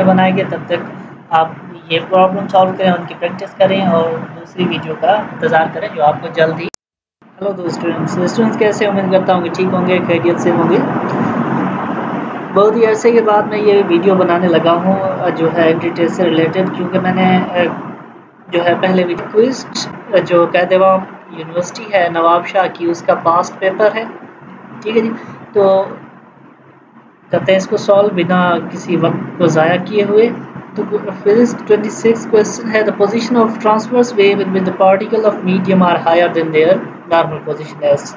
बनाएंगे, तब तक आप ये प्रॉब्लम सॉल्व करें, उनकी प्रैक्टिस करें और दूसरी वीडियो का इंतज़ार करें जो आपको जल्द ही। हेलो स्टूडेंट्स कैसे, उम्मीद करता हूँ कि ठीक होंगे, खैरियत से होंगे। बहुत ही अरसे के बाद मैं ये वीडियो बनाने लगा हूँ जो है एंटिटी से रिलेटेड, क्योंकि मैंने जो है पहले वीडियो क्विज जो कैदेवाम यूनिवर्सिटी है नवाब शाह की, उसका पास्ट पेपर है, ठीक है जी। तो करते हैं इसको सॉल्व बिना किसी वक्त को ज़ाया किए हुए। तो फिजिक्स 26 क्वेश्चन है, the position of transverse wave in with the particle of medium are higher than their normal position edge.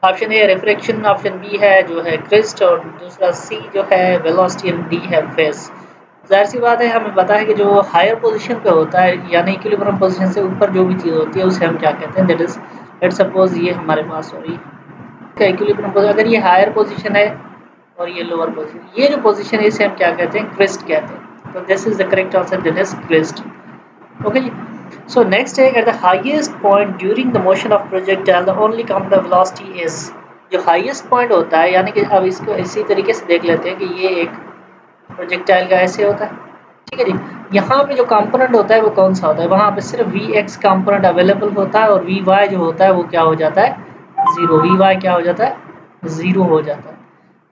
Option A refraction, option B है जो है क्रिस्ट, और दूसरा सी जो है वेलोसिटी, एंड डी है फेस। जाहिर सी बात है, हमें पता है कि जो हायर पोजीशन पे होता है यानी इक्विलिब्रियम पोजीशन से ऊपर जो भी चीज़ होती है उसे हम क्या कहते हैं, दैट इज लेट्स सपोज ये हमारे पास हो रही है इक्विलिब्रियम पोजीशन। अगर ये हायर पोजीशन है और ये लोअर पोजीशन, ये जो पोजीशन है इसे हम क्या कहते हैं, क्रिस्ट कहते हैं। तो this is the correct answer, that is crest. Okay जी। सो नेक्स्ट है, at the highest point during the motion of projectile the only countable velocity is. जो हाईएस्ट पॉइंट होता है, यानी कि अब इसको इसी तरीके से देख लेते हैं कि ये एक प्रोजेक्टाइल का ऐसे होता है, ठीक है जी। यहाँ पे जो कंपोनेंट होता है वो कौन सा होता है, वहाँ पे सिर्फ Vx कंपोनेंट अवेलेबल होता है और Vy जो होता है वो क्या हो जाता है, जीरो। Vy क्या हो जाता है, जीरो हो जाता है,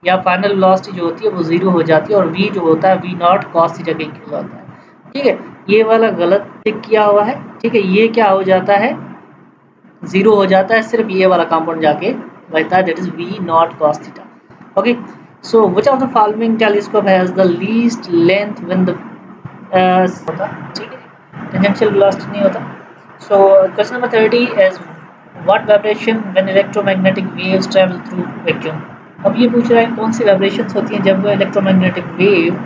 या फाइनल वेलोसिटी जो होती है वो जीरो हो जाती है, और V जो होता है V0 cos थीटा के इक्वल होता है, ठीक है। ये वाला गलत टिक किया हुआ है, ठीक है। ये क्या हो जाता है, जीरो हो जाता है, सिर्फ ये वाला कंपाउंड जाके बचता है, that is V0 cos theta. Okay, so which of the following telescope has the least length when the होता, ठीक है, टेंजेंशियल वेलोसिटी नहीं होता। So question number 30 is what vibration when electromagnetic waves travel through vacuum. अब ये पूछ रहा है कौन सी वाइब्रेशंस होती हैं जब इलेक्ट्रोमैग्नेटिक वेव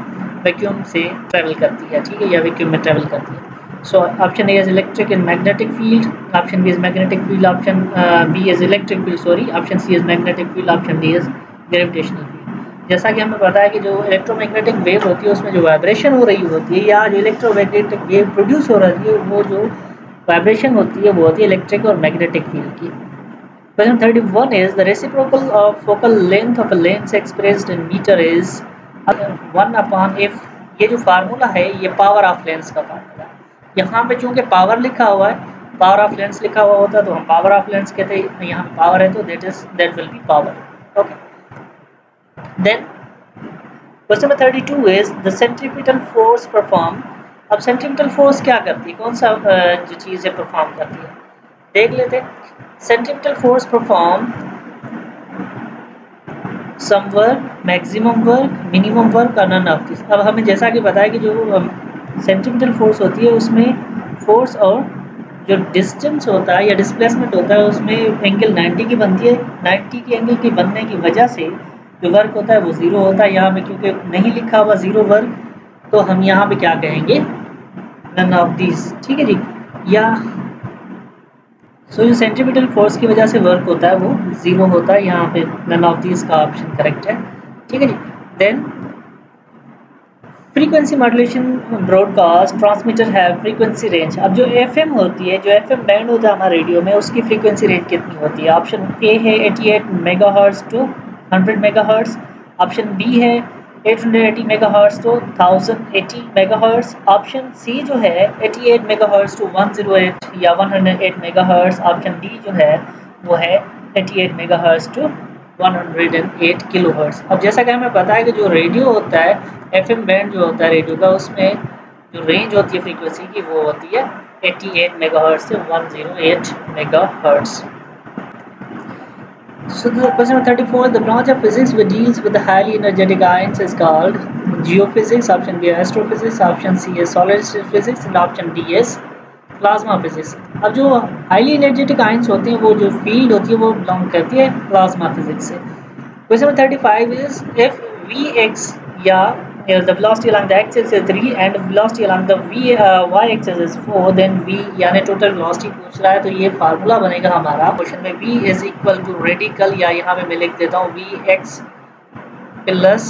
वैक्यूम से ट्रैवल करती है, ठीक है, या वैक्यूम में ट्रैवल करती है। So option A is electric and magnetic field, option B is magnetic field, option B is electric field, sorry, option C is magnetic field, option D is gravitational field। जैसा कि हमें पता है कि जो इलेक्ट्रोमैग्नेटिक वेव होती है उसमें जो वाइब्रेशन हो रही होती है, या जो इलेक्ट्रोमैग्नेटिक वेव प्रोड्यूस हो रही है, वो जो वाइब्रेशन होती है वो होती है इलेक्ट्रिक और मैग्नेटिक फील्ड की। Question 31 is the reciprocal of focal length of a lens expressed in meter is 1/f। ये जो फार्मूला है ये पावर ऑफ लेंस का फार्मूला है। यहाँ पे चूंकि पावर लिखा हुआ है, पावर ऑफ लेंस लिखा हुआ होता तो हम पावर ऑफ लेंस कहते हैं, यहाँ पावर है तो that will be power. Okay, then question number 32 is the centripetal force perform. अब सेंट्रीपिटल फोर्स क्या करती है, कौन सा जो चीज़ है परफॉर्म करती है, देख लेते हैं। Centripetal force perform some work, maximum work, minimum work और नन ऑफ दिस। अब हमें जैसा कि पता है कि जो सेंट्रीपिटल फोर्स होती है उसमें फोर्स और जो डिस्टेंस होता है या डिस्प्लेसमेंट होता है उसमें एंगल 90 की बनती है। 90 की एंगल की बनने की वजह से जो वर्क होता है वो ज़ीरो होता है। यहाँ पे क्योंकि नहीं लिखा हुआ ज़ीरो वर्क, तो हम यहाँ पे क्या कहेंगे, नन ऑफ दिस, ठीक है जी। या सो जो सेंट्रीपिटल फोर्स की वजह से वर्क होता है वो ज़ीरो होता है, यहाँ पे नन ऑफ दिस का ऑप्शन करेक्ट है, ठीक है जी। Then frequency modulation broadcast transmitter है फ्रीक्वेंसी रेंज। अब जो एफएम होती है, जो एफएम बैंड होता है हमारे रेडियो में, उसकी फ्रीक्वेंसी रेंज कितनी होती है। ऑप्शन ए है 88 megahertz to 100 megahertz, option B है 880 megahertz to 1080 megahertz, option C जो है 88 मेगाहर्ट्ज टू 108 या 108 मेगाहर्ट्ज, ऑप्शन डी जो है वो है 88 मेगाहर्ट्ज टू 108 किलोहर्ट्ज। अब जैसा कि हमें पता है कि जो रेडियो होता है, एफएम बैंड जो होता है रेडियो का, उसमें जो रेंज होती है फ्रीक्वेंसी की वो होती है 88 मेगाहर्ट्ज से 108 megahertz. So the question number 34, the branch of physics which deals with the highly energetic ions is called geophysics, option B is astrophysics, option C is solid state physics and option D is plasma physics. अब जो highly energetic ions होते हैं वो जो field होती है वो belong करती है प्लाज्मा फिजिक्स से। Question number 35 is if Vx या the velocity along the x-axis is 3 and velocity along the y-axis is 4, then v यानी टोटल वेलोसिटी पूछ रहा है, तो ये फार्मूला बनेगा हमारा क्वेश्चन में v is equal to radical, या यहाँ पे मैं लिख देता हूँ vx प्लस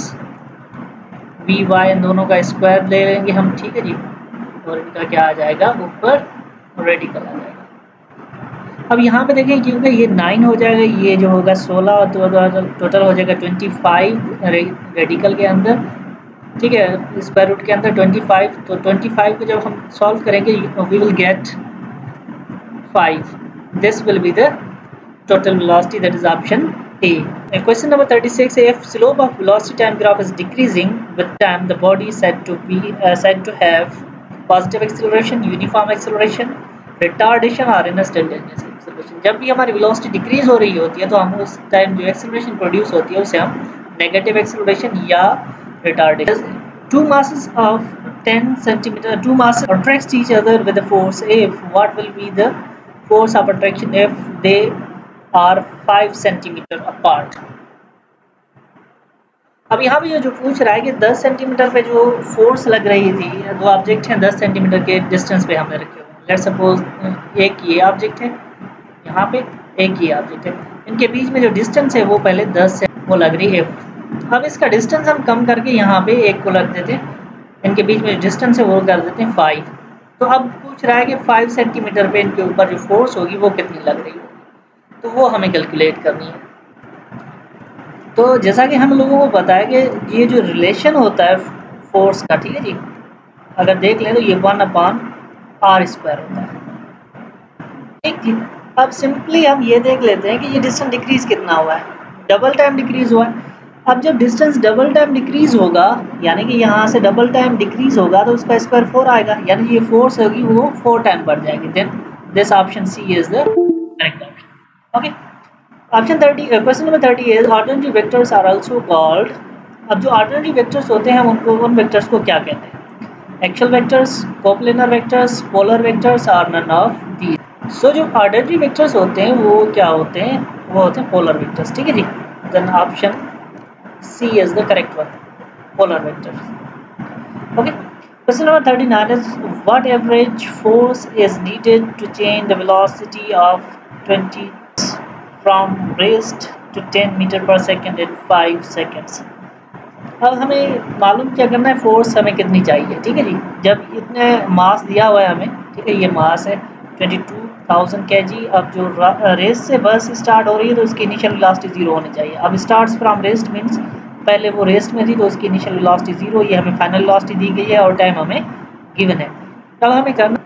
vy, इन दोनों का स्क्वायर ले लेंगे हम, ठीक है जी, और इनका क्या आ जाएगा ऊपर रेडिकल आ जाएगा। अब यहाँ पे देखें क्योंकि ये 9 हो जाएगा, ये जो होगा 16 और टोटल हो जाएगा 25 रेडिकल के अंदर, ठीक है, स्क्वायर रूट के अंदर 25, तो 25 को जब हम सॉल्व करेंगे we will get 5. This will be the total velocity, that is option A. Question number 36. If slope of velocity time graph is decreasing with time, the body is said to have positive acceleration, uniform acceleration, retardation or instantaneous acceleration. जब भी हमारी velocity decrease हो रही होती है तो हम उस टाइम जो acceleration प्रोड्यूस होती है उसे हम नेगेटिव acceleration या retardation. Two masses of 10 centimeter, two masses attract each other with a force F. What will be the force of attraction if they are 5 centimeter apart? अब यहाँ पे ये जो पूछ रहा है कि 10 सेंटीमीटर पे जो फोर्स लग रही थी, दो ऑब्जेक्ट हैं 10 सेंटीमीटर के डिस्टेंस पे हमने रखे हुए हैं. लेट्स सपोज एक ये ऑब्जेक्ट है, यहाँ पे एक ये ऑब्जेक्ट है, इनके बीच में जो डिस्टेंस है वो पहले 10 से वो लग रही है. अब इसका डिस्टेंस हम कम करके यहाँ पे एक को लग देते हैं, इनके बीच में जो डिस्टेंस है वो कर देते हैं 5. तो अब पूछ रहा है कि 5 सेंटीमीटर पे इनके ऊपर जो फोर्स होगी वो कितनी लग रही होगी, तो वो हमें कैलकुलेट करनी है. तो जैसा कि हम लोगों को पता है कि ये जो रिलेशन होता है फोर्स का, ठीक है जी, अगर देख लें तो ये 1/r² होता है. ठीक जी. अब सिंपली हम ये देख लेते हैं कि ये डिस्टेंस डिक्रीज कितना हुआ है, डबल टाइम डिक्रीज हुआ है. अब जब डिस्टेंस डबल टाइम डिक्रीज होगा, यानी कि यहाँ से डबल टाइम डिक्रीज होगा तो उसका स्क्वायर 4 आएगा, यानी ये फोर्स होगी वो 4 टाइम बढ़ जाएगी. Then this option C is the correct option. Okay. Option 30. Question number 30 is ordinary vectors are also called. अब जो ऑर्डिनरी वेक्टर्स होते हैं हम उन वेक्टर्स को क्या कहते हैं? Actual vectors, coplanar vectors, polar vectors और नन ऑफ दीज. सो जो ऑर्डिनरी वेक्टर्स होते हैं वो क्या होते हैं? वो होते हैं पोलर वेक्टर्स. ठीक है जी. Then option C is the correct one, polar vectors. Okay. Question number 39 is what average force is needed to change the velocity of 20 from rest to 10 meter per second in 5 seconds. अब हमें मालूम क्या करना है, force हमें कितनी चाहिए. ठीक है जी. जब इतने मास दिया हुआ है हमें, ठीक है, ये मास है 22,000 kg. अब जो रेस्ट से बस स्टार्ट हो रही है तो उसकी इनिशियल वेलोसिटी 0 होनी चाहिए. अब स्टार्ट्स फ्रॉम रेस्ट मींस पहले वो रेस्ट में थी तो उसकी इनिशियल वेलोसिटी 0, ये हमें फाइनल वेलोसिटी दी गई है और टाइम हमें गिवन है. अब हमें करना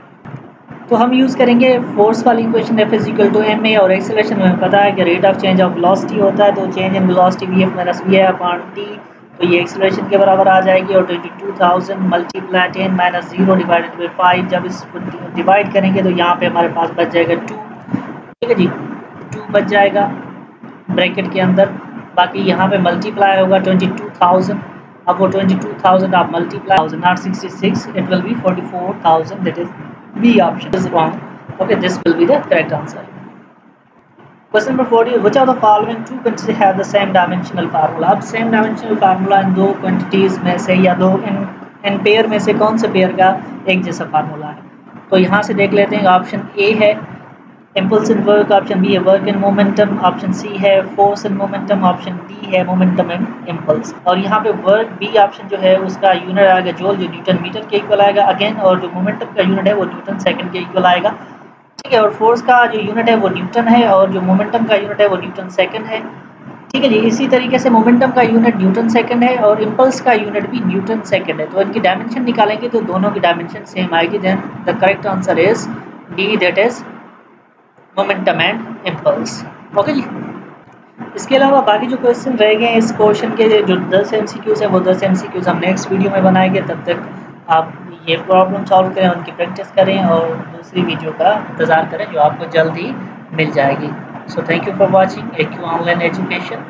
तो हम यूज़ करेंगे फोर्स वाली इक्वेशन F = ma, और एक्सेलरेशन में पता है कि rate of change of velocity होता है, तो change in velocity vf - vi/t, तो ये एक्सेलरेशन के बराबर आ जाएगी. और 22,000 मल्टीप्लाई 10 - 0 डिवाइडेड बाई 5, जब इसको डिवाइड करेंगे तो यहाँ पे हमारे पास बच जाएगा 2. ठीक है जी. 2 बच जाएगा ब्रैकेट के अंदर, बाकी यहाँ पे मल्टीप्लाई होगा 22,000. अब वो 22,000 आप multiply 1000 not 66, it will be 44,000. that is B option is wrong. Okay, this will be the correct answer. Question number 40. Which of the following two quantities have the same dimensional formula? अब same dimensional formula इन दो quantities में से या दो in pair में से कौन से पेयर का एक जैसा फार्मूला है? तो यहाँ से देख लेते हैं. ऑप्शन ए है impulse in work, option B है work in momentum, option C है force in momentum, option D है मोमेंटम इन इम्पल्स. और यहाँ पे वर्क बी ऑप्शन जो है उसका यूनिट आएगा जूल, जो न्यूटन मीटर के इक्वल आएगा अगेन, और जो मोमेंटम का यूनिट है वो न्यूटन सेकंड के इक्वल आएगा. ठीक है. और फोर्स का जो यूनिट है वो न्यूटन है और जो मोमेंटम का यूनिट है वो न्यूटन सेकंड है. ठीक है जी. इसी तरीके से मोमेंटम का यूनिट न्यूटन सेकंड है और इम्पल्स का यूनिट भी न्यूटन सेकंड है. तो इनकी डायमेंशन निकालेंगे तो दोनों की डायमेंशन सेम आएगी. Then the correct answer is D, that is momentum and impulse. Okay जी. इसके अलावा बाकी जो क्वेश्चन रह गए हैं इस क्वेश्चन के, जो 10 MCQs हैं वो 10 MCQs हम नेक्स्ट वीडियो में बनाएंगे. तब तक आप ये प्रॉब्लम सॉल्व करें, उनकी प्रैक्टिस करें और दूसरी वीडियो का इंतज़ार करें जो आपको जल्द ही मिल जाएगी. So thank you for watching AQ online education.